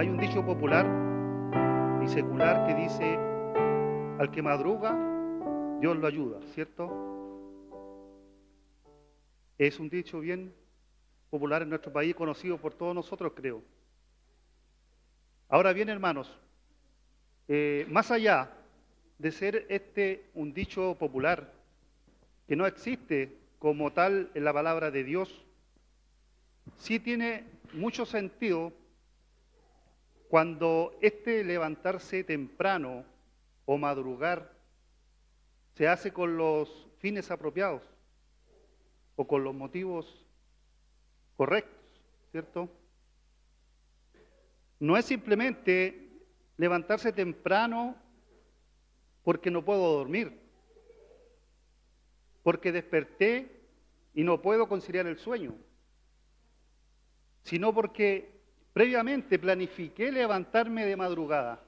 hay un dicho popular y secular que dice, al que madruga, Dios lo ayuda, ¿cierto? Es un dicho bien popular en nuestro país, conocido por todos nosotros, creo. Ahora bien, hermanos, más allá de ser un dicho popular, que no existe como tal en la palabra de Dios, sí tiene mucho sentido cuando levantarse temprano o madrugar se hace con los fines apropiados o con los motivos correctos, ¿cierto? No es simplemente levantarse temprano porque no puedo dormir, porque desperté y no puedo conciliar el sueño, sino porque previamente planifiqué levantarme de madrugada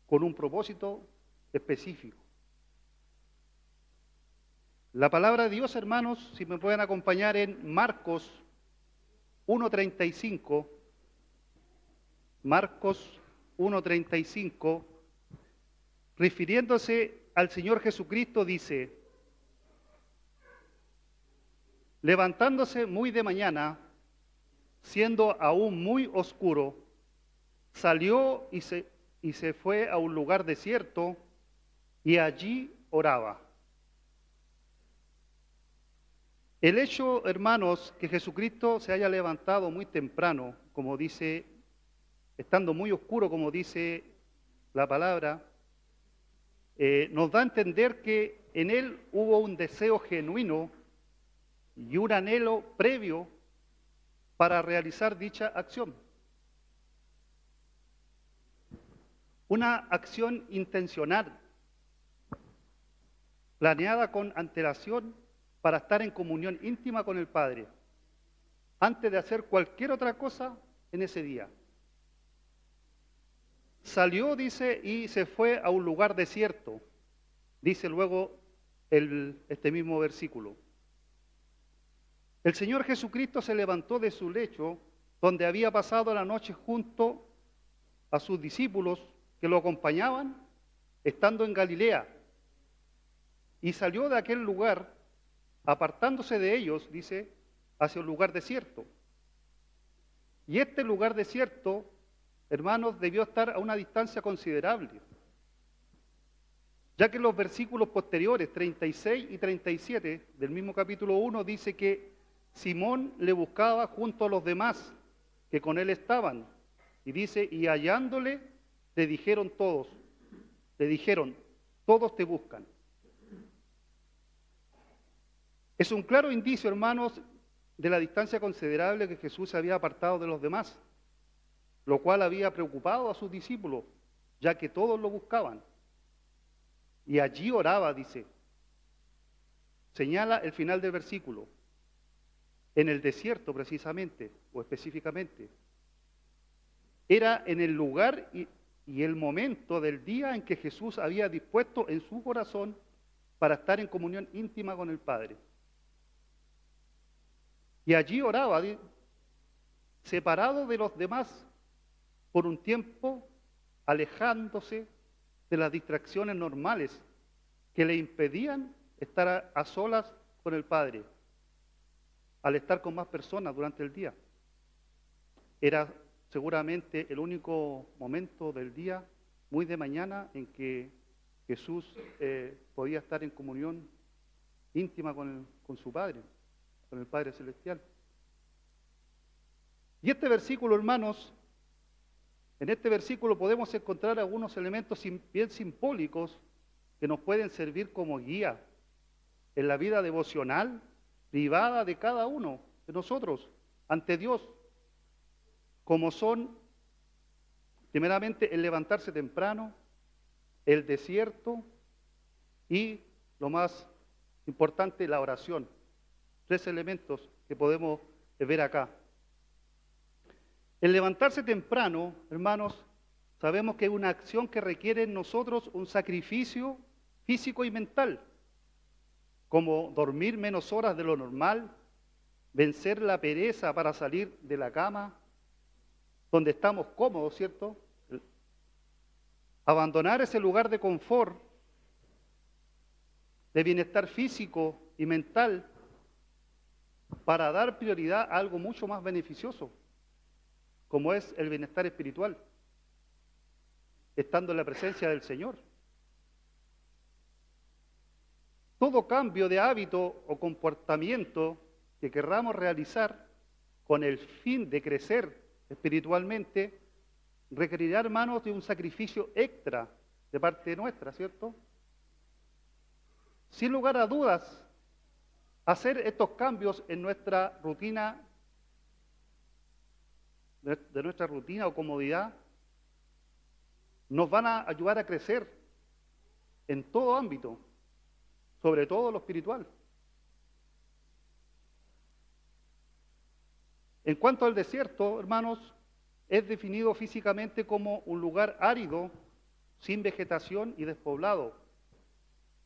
con un propósito específico. La palabra de Dios, hermanos, si me pueden acompañar en Marcos 1:35, Marcos 1:35, refiriéndose al Señor Jesucristo, dice, levantándose muy de mañana, siendo aún muy oscuro, salió y se fue a un lugar desierto y allí oraba. El hecho, hermanos, que Jesucristo se haya levantado muy temprano, como dice, estando muy oscuro, como dice la palabra, nos da a entender que en él hubo un deseo genuino y un anhelo previo para realizar dicha acción. Una acción intencional, planeada con antelación para estar en comunión íntima con el Padre, antes de hacer cualquier otra cosa en ese día. Salió, dice, y se fue a un lugar desierto, dice luego este mismo versículo. El Señor Jesucristo se levantó de su lecho, donde había pasado la noche junto a sus discípulos que lo acompañaban, estando en Galilea, y salió de aquel lugar, apartándose de ellos, dice, hacia un lugar desierto. Y este lugar desierto, hermanos, debió estar a una distancia considerable, ya que en los versículos posteriores, 36 y 37 del mismo capítulo 1, dice que Simón le buscaba junto a los demás que con él estaban. Y dice, y hallándole, le dijeron, todos te buscan. Es un claro indicio, hermanos, de la distancia considerable que Jesús se había apartado de los demás, lo cual había preocupado a sus discípulos, ya que todos lo buscaban. Y allí oraba, dice, señala el final del versículo, en el desierto precisamente, o específicamente. Era en el lugar y el momento del día en que Jesús había dispuesto en su corazón para estar en comunión íntima con el Padre. Y allí oraba, separado de los demás, por un tiempo, alejándose de las distracciones normales que le impedían estar a solas con el Padre, al estar con más personas durante el día. Era seguramente el único momento del día, muy de mañana, en que Jesús podía estar en comunión íntima con su Padre, con el Padre Celestial. Y este versículo, hermanos, en este versículo podemos encontrar algunos elementos bien simbólicos que nos pueden servir como guía en la vida devocional privada de cada uno de nosotros ante Dios, como son, primeramente, el levantarse temprano, el desierto y, lo más importante, la oración. 3 elementos que podemos ver acá. El levantarse temprano, hermanos, sabemos que es una acción que requiere en nosotros un sacrificio físico y mental, como dormir menos horas de lo normal, vencer la pereza para salir de la cama, donde estamos cómodos, ¿cierto? Abandonar ese lugar de confort, de bienestar físico y mental, para dar prioridad a algo mucho más beneficioso, como es el bienestar espiritual, estando en la presencia del Señor. Todo cambio de hábito o comportamiento que querramos realizar con el fin de crecer espiritualmente, requerirá, hermanos, de un sacrificio extra de parte nuestra, ¿cierto? Sin lugar a dudas, hacer estos cambios en nuestra rutina, de nuestra rutina o comodidad, nos van a ayudar a crecer en todo ámbito, sobre todo lo espiritual. En cuanto al desierto, hermanos, es definido físicamente como un lugar árido, sin vegetación y despoblado.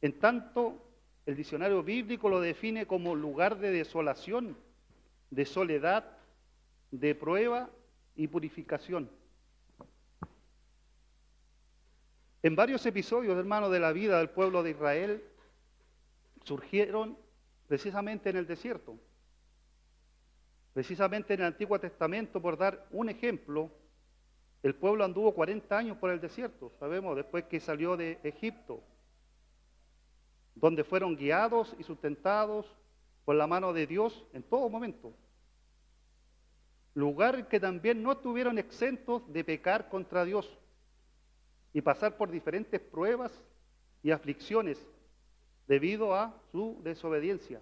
En tanto, el diccionario bíblico lo define como lugar de desolación, de soledad, de prueba y purificación. En varios episodios, hermanos, de la vida del pueblo de Israel, surgieron precisamente en el desierto. Precisamente en el Antiguo Testamento, por dar un ejemplo, el pueblo anduvo 40 años por el desierto, sabemos, después que salió de Egipto, donde fueron guiados y sustentados por la mano de Dios en todo momento. Lugar que también no estuvieron exentos de pecar contra Dios y pasar por diferentes pruebas y aflicciones debido a su desobediencia.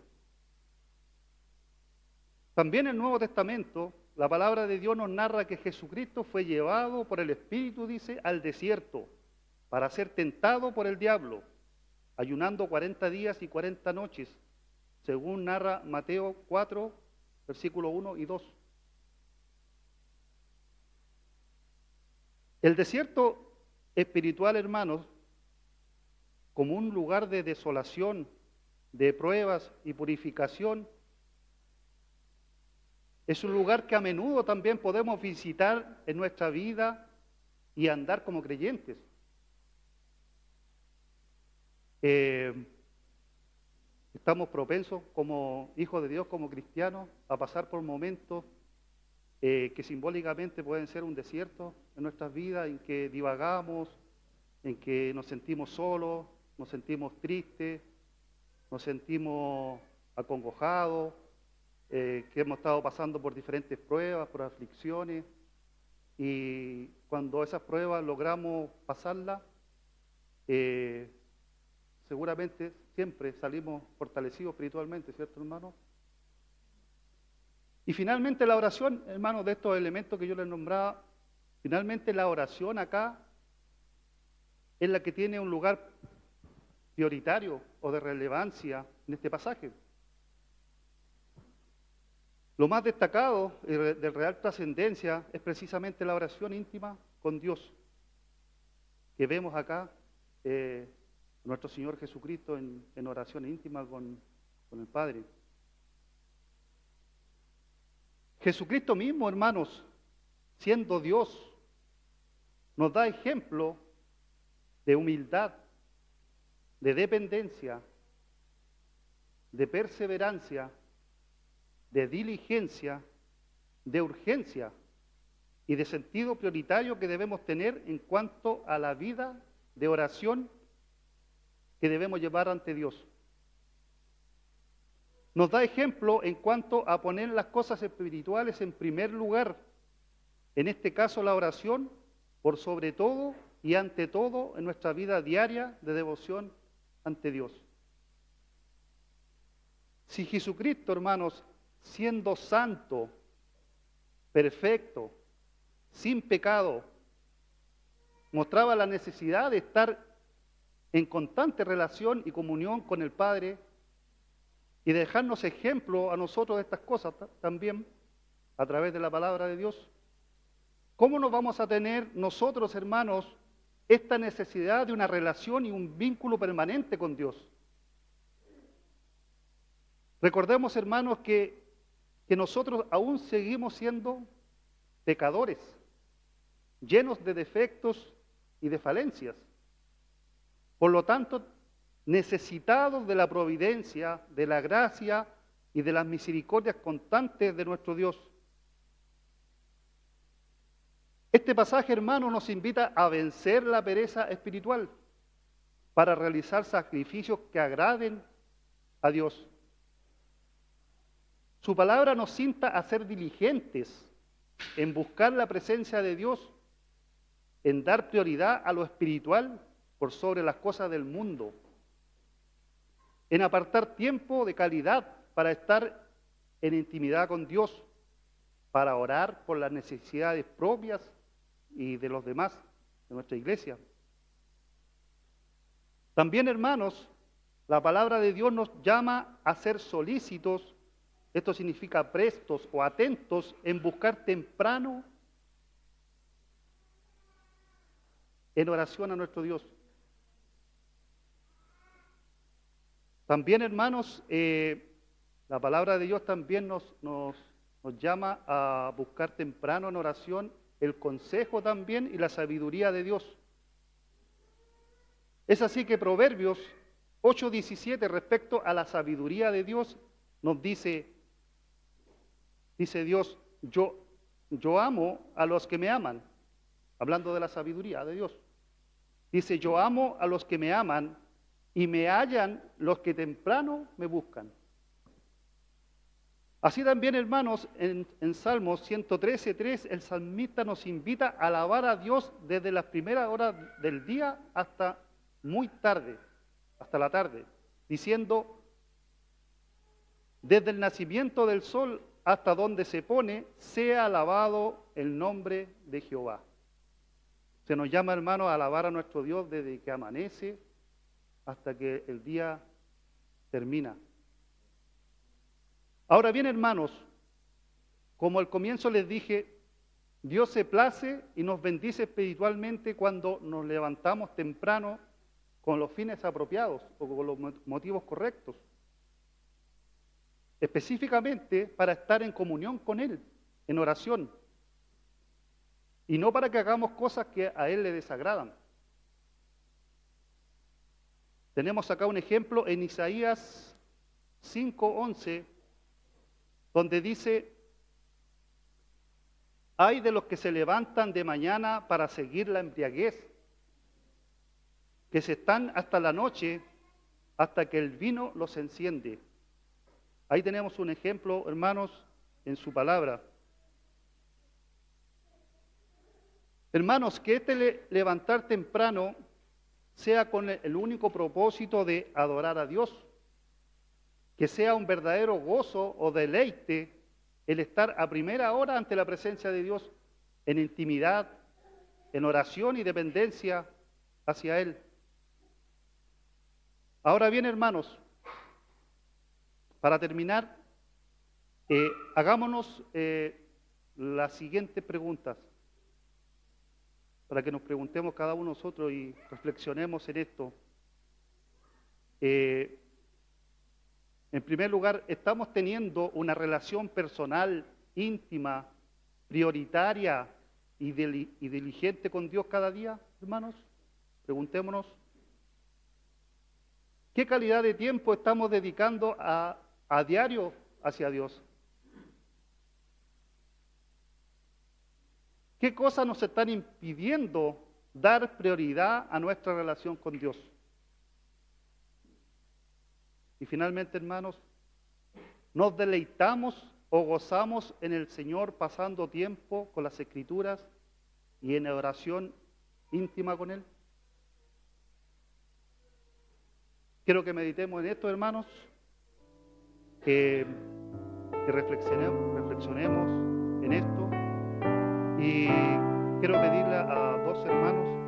También en el Nuevo Testamento, la palabra de Dios nos narra que Jesucristo fue llevado por el Espíritu, dice, al desierto para ser tentado por el diablo, ayunando 40 días y 40 noches, según narra Mateo 4, versículo 1 y 2. El desierto espiritual, hermanos, como un lugar de desolación, de pruebas y purificación, es un lugar que a menudo también podemos visitar en nuestra vida y andar como creyentes. Estamos propensos como hijos de Dios, como cristianos, a pasar por momentos que simbólicamente pueden ser un desierto en nuestras vidas, en que divagamos, en que nos sentimos solos, nos sentimos tristes, nos sentimos acongojados, que hemos estado pasando por diferentes pruebas, por aflicciones, y cuando esas pruebas logramos pasarlas, seguramente siempre salimos fortalecidos espiritualmente, ¿cierto, hermano? Y finalmente la oración, hermanos, de estos elementos que yo les nombraba, finalmente la oración acá es la que tiene un lugar prioritario o de relevancia en este pasaje. Lo más destacado de real trascendencia es precisamente la oración íntima con Dios, que vemos acá nuestro Señor Jesucristo en oración íntima con el Padre. Jesucristo mismo, hermanos, siendo Dios, nos da ejemplo de humildad, de dependencia, de perseverancia, de diligencia, de urgencia y de sentido prioritario que debemos tener en cuanto a la vida de oración que debemos llevar ante Dios. Nos da ejemplo en cuanto a poner las cosas espirituales en primer lugar, en este caso la oración, por sobre todo y ante todo en nuestra vida diaria de devoción ante Dios. Si Jesucristo, hermanos, siendo santo, perfecto, sin pecado, mostraba la necesidad de estar en constante relación y comunión con el Padre y de dejarnos ejemplo a nosotros de estas cosas también a través de la palabra de Dios. ¿Cómo nos vamos a tener nosotros, hermanos, esta necesidad de una relación y un vínculo permanente con Dios? Recordemos, hermanos, que nosotros aún seguimos siendo pecadores, llenos de defectos y de falencias. Por lo tanto, necesitados de la providencia, de la gracia y de las misericordias constantes de nuestro Dios. Este pasaje, hermano, nos invita a vencer la pereza espiritual para realizar sacrificios que agraden a Dios. Su palabra nos insta a ser diligentes en buscar la presencia de Dios, en dar prioridad a lo espiritual por sobre las cosas del mundo, en apartar tiempo de calidad para estar en intimidad con Dios, para orar por las necesidades propias y de los demás de nuestra iglesia. También, hermanos, la palabra de Dios nos llama a ser solícitos, esto significa prestos o atentos en buscar temprano en oración a nuestro Dios. También, hermanos, la palabra de Dios también nos llama a buscar temprano en oración el consejo también y la sabiduría de Dios. Es así que Proverbios 8:17 respecto a la sabiduría de Dios nos dice Dios, yo amo a los que me aman, hablando de la sabiduría de Dios. Dice, yo amo a los que me aman y me hallan los que temprano me buscan. Así también, hermanos, en Salmos 113:3, el salmista nos invita a alabar a Dios desde las primeras horas del día hasta muy tarde, hasta la tarde, diciendo, desde el nacimiento del sol hasta donde se pone, sea alabado el nombre de Jehová. Se nos llama, hermanos, a alabar a nuestro Dios desde que amanece hasta que el día termina. Ahora bien, hermanos, como al comienzo les dije, Dios se place y nos bendice espiritualmente cuando nos levantamos temprano con los fines apropiados o con los motivos correctos. Específicamente para estar en comunión con Él, en oración. Y no para que hagamos cosas que a Él le desagradan. Tenemos acá un ejemplo en Isaías 5:11, donde dice, ay de los que se levantan de mañana para seguir la embriaguez, que se están hasta la noche, hasta que el vino los enciende. Ahí tenemos un ejemplo, hermanos, en su palabra. Hermanos, que levantar temprano sea con el único propósito de adorar a Dios, que sea un verdadero gozo o deleite el estar a primera hora ante la presencia de Dios, en intimidad, en oración y dependencia hacia Él. Ahora bien, hermanos, para terminar, hagámonos las siguientes preguntas, para que nos preguntemos cada uno de nosotros y reflexionemos en esto. En primer lugar, ¿estamos teniendo una relación personal, íntima, prioritaria y diligente con Dios cada día, hermanos? Preguntémonos. ¿Qué calidad de tiempo estamos dedicando a diario hacia Dios? ¿Qué cosas nos están impidiendo dar prioridad a nuestra relación con Dios? Y finalmente, hermanos, ¿nos deleitamos o gozamos en el Señor pasando tiempo con las Escrituras y en oración íntima con Él? Quiero que meditemos en esto, hermanos, que reflexionemos en esto. Y quiero pedirle a dos hermanos